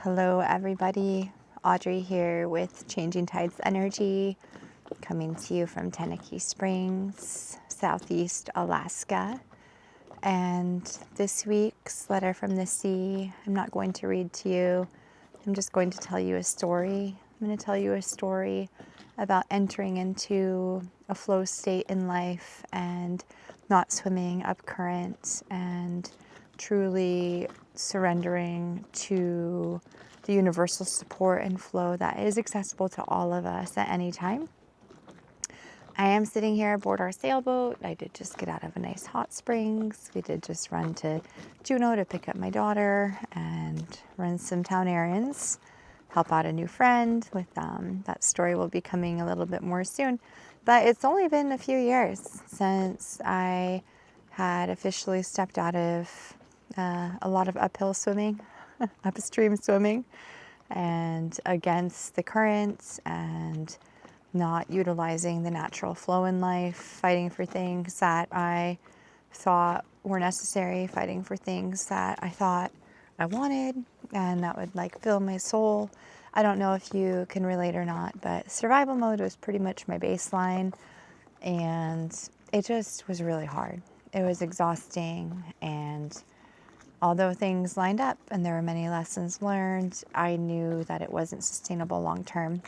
Hello everybody, Audrey here with Changing Tides Energy, coming to you from Tenakee Springs, Southeast Alaska. And this week's letter from the sea, I'm not going to read to you, I'm just going to tell you a story. I'm going to tell you a story about entering into a flow state in life and not swimming up current and truly surrendering to the universal support and flow that is accessible to all of us at any time. I am sitting here aboard our sailboat. I did just get out of a nice hot springs. We did just run to Juneau to pick up my daughter and run some town errands, help out a new friend with that story will be coming a little bit more soon. But it's only been a few years since I had officially stepped out of a lot of uphill swimming, upstream swimming, and against the currents and not utilizing the natural flow in life, fighting for things that I thought were necessary, fighting for things that I thought I wanted and that would like fill my soul. I don't know if you can relate or not, but survival mode was pretty much my baseline, and it just was really hard. It was exhausting, and although things lined up and there were many lessons learned, I knew that it wasn't sustainable long term.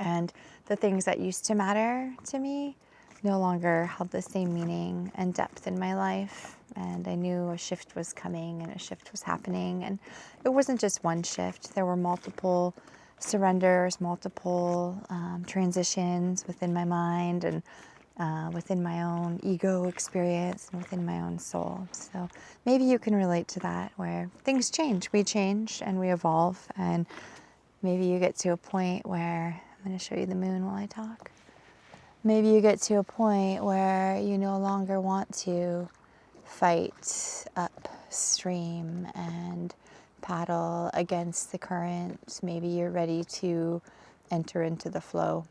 And the things that used to matter to me no longer held the same meaning and depth in my life. And I knew a shift was coming and a shift was happening. And it wasn't just one shift. There were multiple surrenders, multiple transitions within my mind and within my own ego experience and within my own soul. So maybe you can relate to that, where things change. We change and we evolve. And maybe you get to a point where, I'm going to show you the moon while I talk. Maybe you get to a point where you no longer want to fight upstream and paddle against the current. Maybe you're ready to enter into the flow.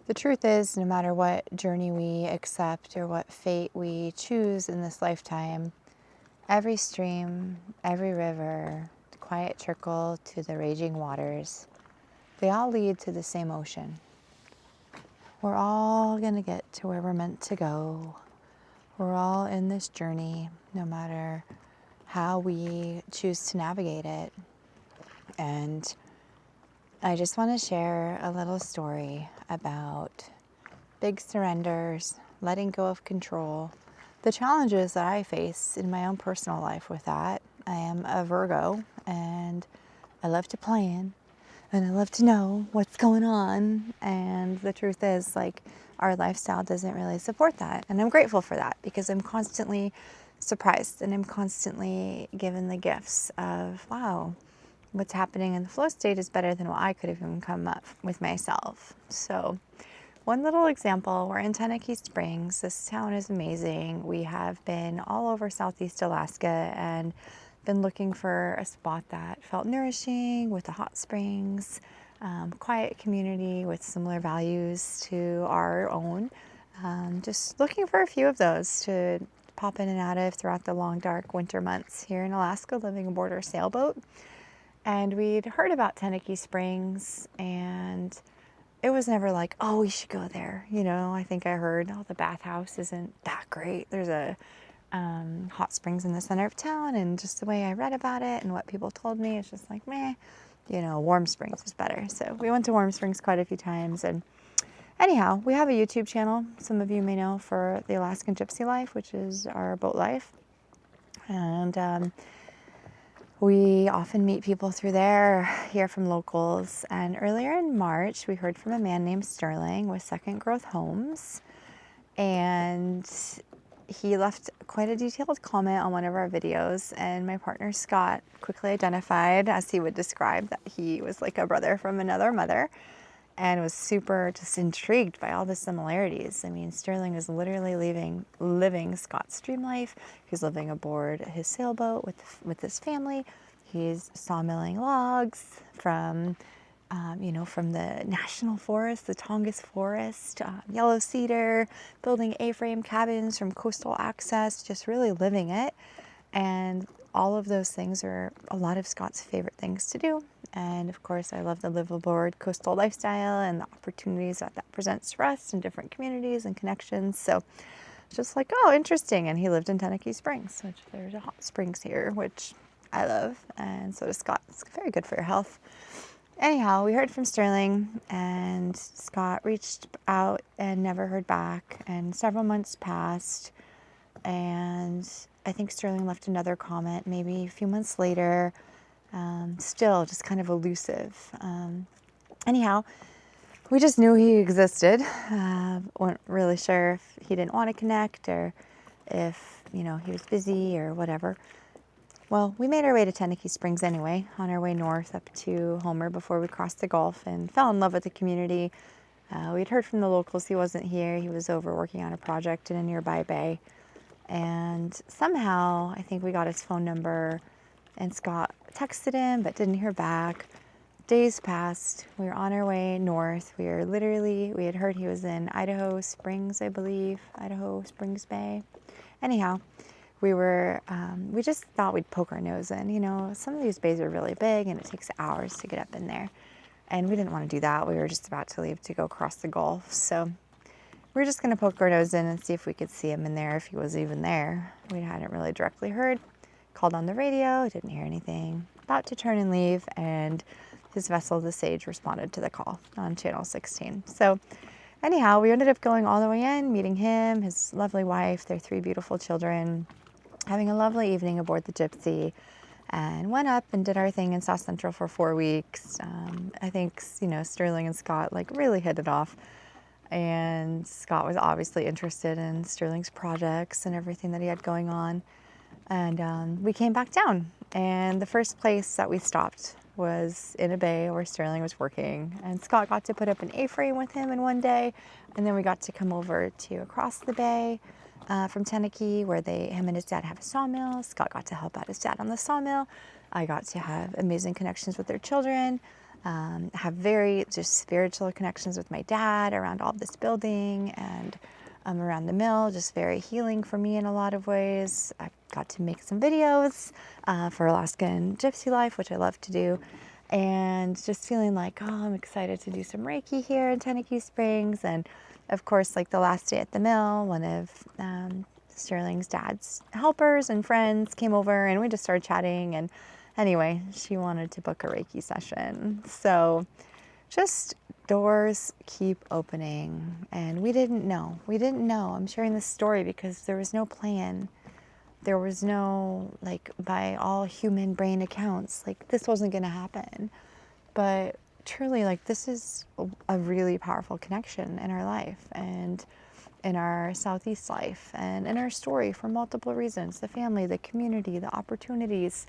The truth is, no matter what journey we accept or what fate we choose in this lifetime, every stream, every river, the quiet trickle to the raging waters, they all lead to the same ocean. We're all going to get to where we're meant to go. We're all in this journey, no matter how we choose to navigate it. And I just want to share a little story about big surrenders, letting go of control, the challenges that I face in my own personal life with that. I am a Virgo, and I love to plan, and I love to know what's going on. And the truth is, like, our lifestyle doesn't really support that. And I'm grateful for that, because I'm constantly surprised and I'm constantly given the gifts of, wow, what's happening in the flow state is better than what I could have even come up with myself. So one little example, we're in Tenakee Springs. This town is amazing. We have been all over Southeast Alaska and been looking for a spot that felt nourishing with the hot springs, quiet community with similar values to our own. Just looking for a few of those to pop in and out of throughout the long, dark winter months here in Alaska, living aboard our sailboat. And we'd heard about Tenakee Springs, and it was never like, oh, we should go there. You know, I think I heard, oh, the bathhouse isn't that great. There's a hot springs in the center of town, and just the way I read about it and what people told me, it's just like, meh, you know, Warm Springs is better. So we went to Warm Springs quite a few times. And anyhow, we have a YouTube channel, some of you may know, for the Alaskan Gypsy life, which is our boat life. And we often meet people through there, hear from locals. And earlier in March, we heard from a man named Sterling with Second Growth Homes. And he left quite a detailed comment on one of our videos, and my partner Scott quickly identified, as he would describe, that he was like a brother from another mother, and was super just intrigued by all the similarities. I mean, Sterling is literally living Scott's dream life. He's living aboard his sailboat with his family. He's sawmilling logs from from the national forest, the Tongass forest, yellow cedar, building A-frame cabins from coastal access, just really living it. And all of those things are a lot of Scott's favorite things to do. And of course, I love the live aboard coastal lifestyle and the opportunities that that presents for us in different communities and connections. So just like, oh, interesting. And he lived in Tenakee Springs, which there's a hot springs here, which I love. And so does Scott. It's very good for your health. Anyhow, we heard from Sterling, and Scott reached out and never heard back. And several months passed, and I think Sterling left another comment maybe a few months later, still just kind of elusive. Anyhow, we just knew he existed. Weren't really sure if he didn't want to connect or if, he was busy or whatever. Well, we made our way to Tenakee Springs anyway, on our way north up to Homer before we crossed the Gulf, and fell in love with the community. We'd heard from the locals he wasn't here. He was over working on a project in a nearby bay. And somehow, I think we got his phone number, and Scott texted him but didn't hear back. Days passed. We were on our way north. We had heard he was in Idaho Springs, I believe, Idaho Springs Bay. Anyhow, we just thought we'd poke our nose in. Some of these bays are really big and it takes hours to get up in there. And we didn't want to do that. We were just about to leave to go across the Gulf. So we're just going to poke our nose in and see if we could see him in there, if he was even there. We hadn't really directly heard. Called on the radio, didn't hear anything. About to turn and leave, and his vessel, the Sage, responded to the call on channel 16. So anyhow, we ended up going all the way in, meeting him, his lovely wife, their 3 beautiful children, having a lovely evening aboard the Gypsy, and went up and did our thing in South Central for 4 weeks. I think, Sterling and Scott really hit it off. And Scott was obviously interested in Sterling's projects and everything that he had going on. And we came back down. And the first place that we stopped was in a bay where Sterling was working. And Scott got to put up an A-frame with him in one day. And then we got to come over to across the bay from Tenakee, where him and his dad have a sawmill. Scott got to help out his dad on the sawmill. I got to have amazing connections with their children. Have very just spiritual connections with my dad around all this building and around the mill, just very healing for me in a lot of ways. I got to make some videos for Alaskan Gypsy Life, which I love to do, and just feeling like, I'm excited to do some Reiki here in Tenakee Springs. And of course, the last day at the mill, one of Sterling's dad's helpers and friends came over, and we just started chatting. And anyway, she wanted to book a Reiki session. So just doors keep opening. And we didn't know. I'm sharing this story because there was no plan. There was no, by all human brain accounts, this wasn't going to happen. But truly, this is a really powerful connection in our life and in our Southeast life and in our story for multiple reasons. The family, the community, the opportunities.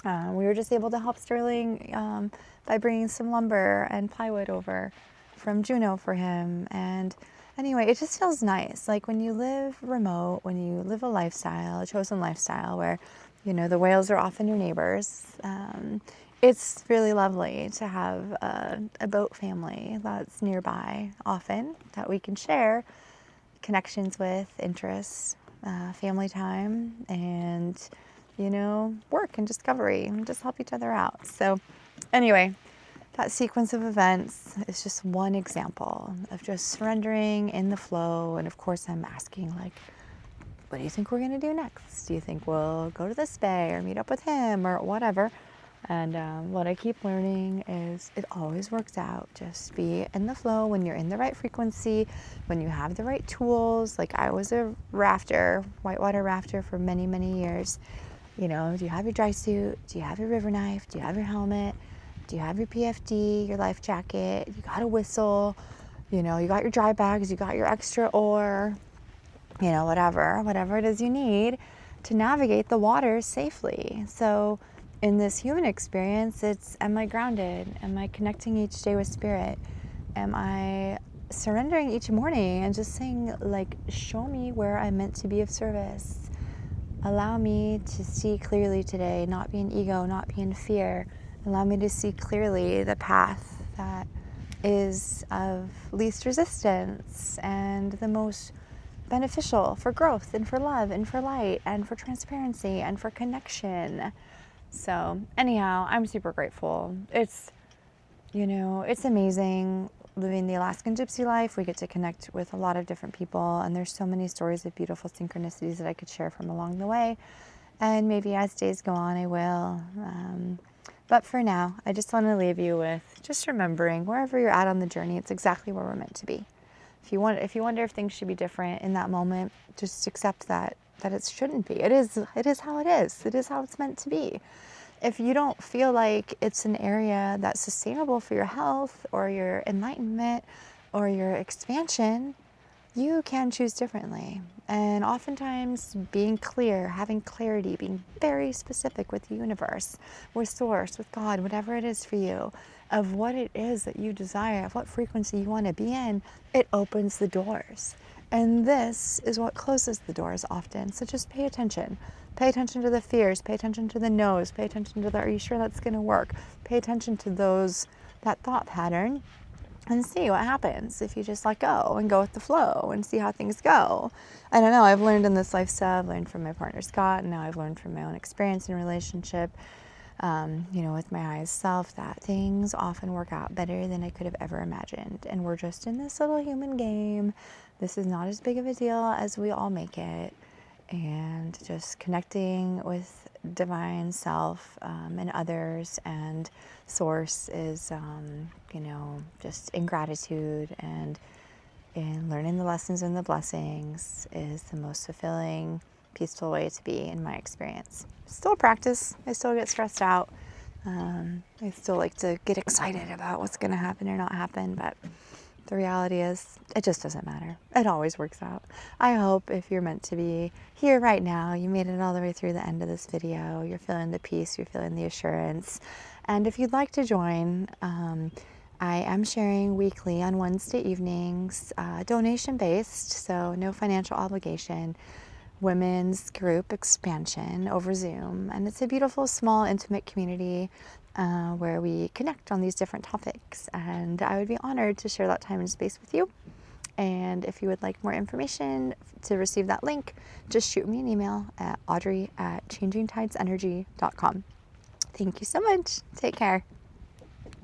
We were just able to help Sterling by bringing some lumber and plywood over from Juneau for him. And anyway, it just feels nice. When you live remote, when you live a lifestyle, a chosen lifestyle where, the whales are often your neighbors, it's really lovely to have a boat family that's nearby often that we can share connections with, interests, family time, and work and discovery, and just help each other out. So anyway, that sequence of events is just one example of just surrendering in the flow. And of course, I'm asking, what do you think we're going to do next? Do you think we'll go to this bay or meet up with him or whatever? And what I keep learning is it always works out. Just be in the flow when you're in the right frequency, when you have the right tools. I was a rafter, whitewater rafter for many, many years. Do you have your dry suit? Do you have your river knife? Do you have your helmet? Do you have your PFD, your life jacket? You got a whistle? You got your dry bags, you got your extra oar, whatever it is you need to navigate the waters safely. So in this human experience, it's, am I grounded? Am I connecting each day with spirit? Am I surrendering each morning and just saying, show me where I'm meant to be of service? Allow me to see clearly today, not be in ego, not be in fear. Allow me to see clearly the path that is of least resistance and the most beneficial for growth and for love and for light and for transparency and for connection. So anyhow, I'm super grateful. It's, it's amazing living the Alaskan Gypsy life. We get to connect with a lot of different people, and there's so many stories of beautiful synchronicities that I could share from along the way. And maybe as days go on, I will. But for now, I just want to leave you with just remembering wherever you're at on the journey, it's exactly where we're meant to be. If you wonder if things should be different in that moment, just accept that it shouldn't be. It is how it is. It is how it's meant to be. If you don't feel like it's an area that's sustainable for your health or your enlightenment or your expansion, you can choose differently. And oftentimes being clear, having clarity, being very specific with the universe, with source, with God, whatever it is for you, of what it is that you desire, of what frequency you want to be in, it opens the doors. And this is what closes the doors often. So just pay attention. Pay attention to the fears, pay attention to the no's, pay attention to the, are you sure that's going to work? Pay attention to that thought pattern, and see what happens if you just let go and go with the flow and see how things go. I don't know, I've learned in this lifestyle, I've learned from my partner Scott, and now I've learned from my own experience in relationship, with my highest self, that things often work out better than I could have ever imagined. And we're just in this little human game. This is not as big of a deal as we all make it. And just connecting with divine self and others and source is, just in gratitude and in learning the lessons and the blessings is the most fulfilling, peaceful way to be in my experience. Still practice. I still get stressed out. I still like to get excited about what's going to happen or not happen, but the reality is it just doesn't matter. It always works out. I hope if you're meant to be here right now, you made it all the way through the end of this video, you're feeling the peace, you're feeling the assurance. And if you'd like to join, I am sharing weekly on Wednesday evenings, donation-based, so no financial obligation, women's group expansion over Zoom. And it's a beautiful, small, intimate community where we connect on these different topics. And I would be honored to share that time and space with you. And if you would like more information to receive that link, just shoot me an email at audrey@changingtidesenergy.com. Thank you so much. Take care.